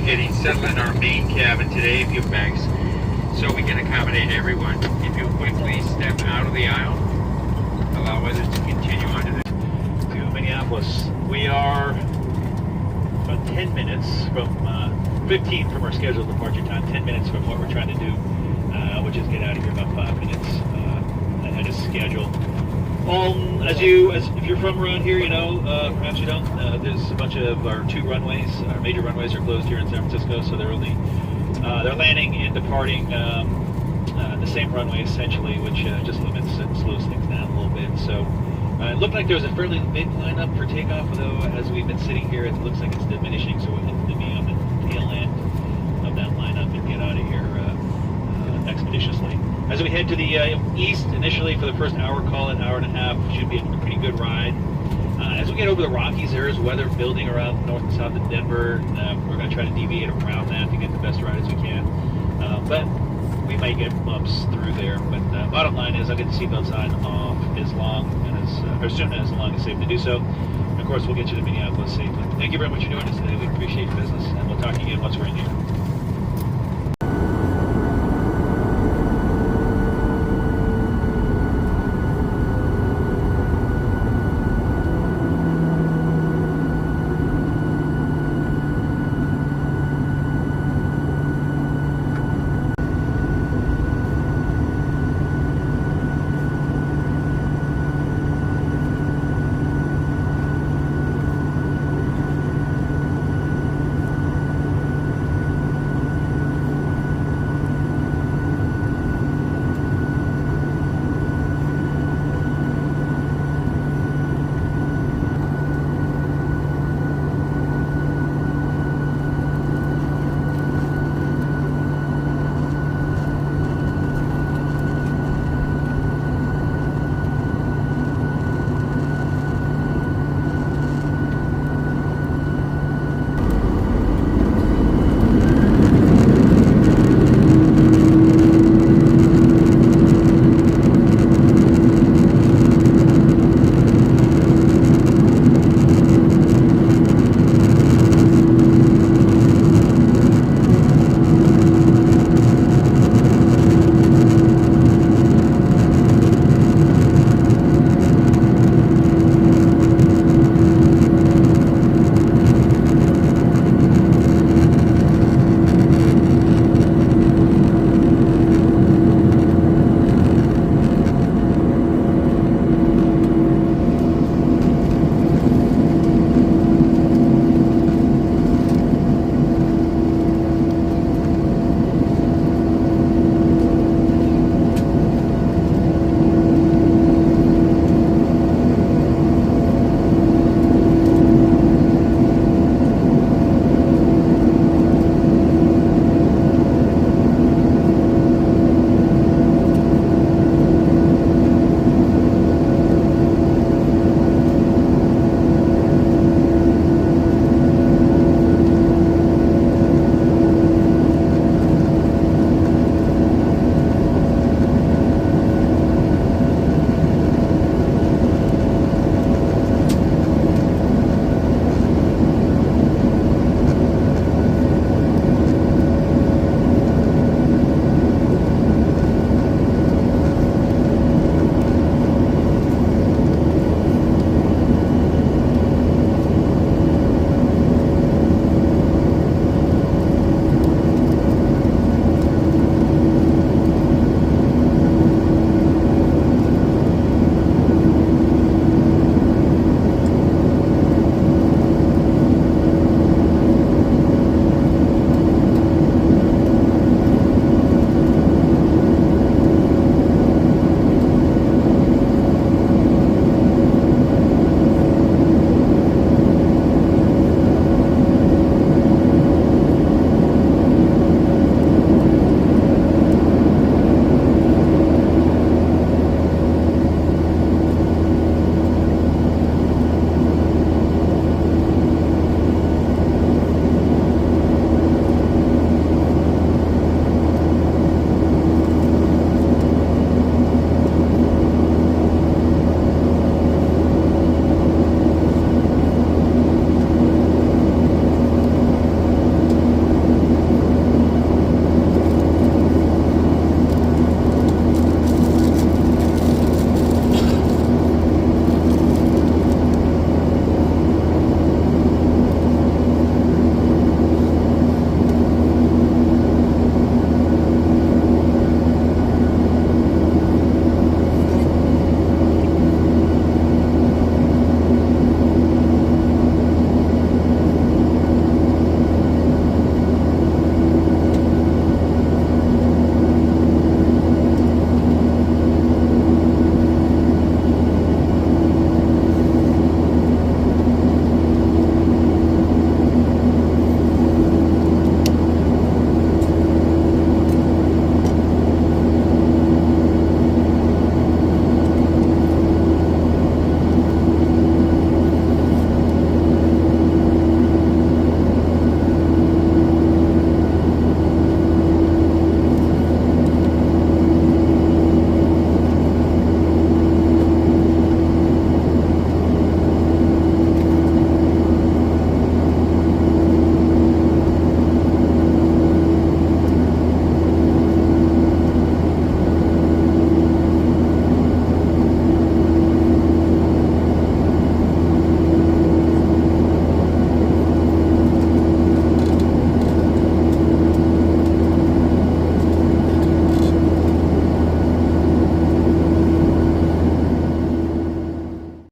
Getting settled in our main cabin today, a few bags, so we can accommodate everyone. If you quickly step out of the aisle, allow others to continue on to Minneapolis. We are about 10 minutes from 15 from our scheduled departure time, 10 minutes from what we're trying to do, which is get out of here about 5 minutes ahead of schedule. If you're from around here, you know, perhaps you don't, there's a bunch of our our major runways are closed here in San Francisco, so they're landing and departing the same runway essentially, which just limits and slows things down a little bit. So it looked like there was a fairly big lineup for takeoff, although as we've been sitting here, it looks like it's diminishing, so we're looking to be on the tail end of that lineup and get out of here expeditiously. As we head to the east, initially for the first hour, call it hour and a half, should be a pretty good ride. As we get over the Rockies, there is weather building around north and south of Denver. We're going to try to deviate around that to get the best ride as we can. But we may get bumps through there. But bottom line is I'll get the seatbelt sign off as soon as long as safe to do so. And of course, we'll get you to Minneapolis safely. Thank you very much for doing this today. We appreciate your business, and we'll talk to you again once we're in here.